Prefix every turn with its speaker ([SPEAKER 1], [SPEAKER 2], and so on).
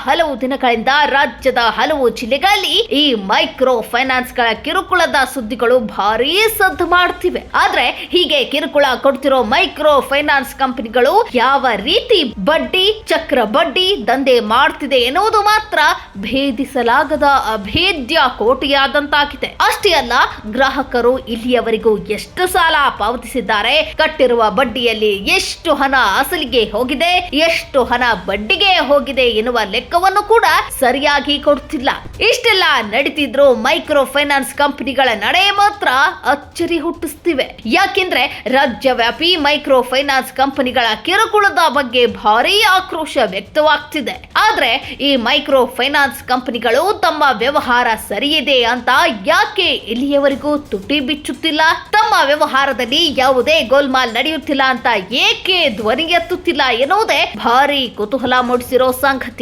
[SPEAKER 1] ಹಲವು ದಿನಗಳಿಂದ ರಾಜ್ಯದ ಹಲವು ಜಿಲ್ಲೆಗಳಲ್ಲಿ ಈ ಮೈಕ್ರೋ ಫೈನಾನ್ಸ್ ಗಳ ಕಿರುಕುಳದ ಸುದ್ದಿಗಳು ಭಾರೀ ಸದ್ದು ಮಾಡುತ್ತಿವೆ. ಆದ್ರೆ ಹೀಗೆ ಕಿರುಕುಳ ಕೊಡ್ತಿರೋ ಮೈಕ್ರೋ ಫೈನಾನ್ಸ್ ಕಂಪನಿಗಳು ಯಾವ ರೀತಿ ಬಡ್ಡಿ, ಚಕ್ರ ಬಡ್ಡಿ ದಂಧೆ ಮಾಡ್ತಿದೆ ಎನ್ನುವುದು ಮಾತ್ರ ಭೇದಿಸಲಾಗದ ಅಭೇದ್ಯ ಕೋಟೆಯಾದಂತಾಗಿದೆ. ಅಷ್ಟೇ ಅಲ್ಲ, ಗ್ರಾಹಕರು ಇಲ್ಲಿಯವರೆಗೂ ಎಷ್ಟು ಸಾಲ ಪಾವತಿಸಿದ್ದಾರೆ, ಕಟ್ಟಿರುವ ಬಡ್ಡಿಯಲ್ಲಿ ಎಷ್ಟು ಹಣ ಅಸಲಿಗೆ ಹೋಗಿದೆ, ಎಷ್ಟು ಹಣ ಬಡ್ಡಿಗೆ ಹೋಗಿದೆ ಎನ್ನುವ ಲೆಕ್ಕವನ್ನು ಕೂಡ ಸರಿಯಾಗಿ ಕೊಡ್ತಿಲ್ಲ. ಇಷ್ಟೆಲ್ಲ ನಡೀತಿದ್ರು ಮೈಕ್ರೋ ಫೈನಾನ್ಸ್ ಕಂಪನಿಗಳ ನಡೆ ಮಾತ್ರ ಅಚ್ಚರಿ ಹುಟ್ಟಿಸ್ತಿವೆ. ಯಾಕೆಂದ್ರೆ ರಾಜ್ಯವ್ಯಾಪಿ ಮೈಕ್ರೋ ಫೈನಾನ್ಸ್ ಕಂಪನಿಗಳ ಕಿರುಕುಳದ ಬಗ್ಗೆ ಭಾರೀ ಆಕ್ರೋಶ ವ್ಯಕ್ತವಾಗ್ತಿದೆ. ಆದ್ರೆ ಈ ಮೈಕ್ರೋ ಫೈನಾನ್ಸ್ ಕಂಪನಿಗಳು ತಮ್ಮ ವ್ಯವಹಾರ ಸರಿಯಿದೆ ಅಂತ ಯಾಕೆ ಇಲ್ಲಿಯವರೆಗೂ ತುಟಿ ಬಿಚ್ಚುತ್ತಿಲ್ಲ? ತಮ್ಮ ವ್ಯವಹಾರದಲ್ಲಿ ಯಾವುದೇ ಗೋಲ್ಮಾಲ್ ನಡೆಯುತ್ತಿಲ್ಲ ಅಂತ ಏಕೆ ಧ್ವನಿ ಎತ್ತುತ್ತಿಲ್ಲ ಎನ್ನುವುದೇ ಭಾರಿ ಕುತೂಹಲ ಮೂಡಿಸಿರೋ ಸಂಗತಿ.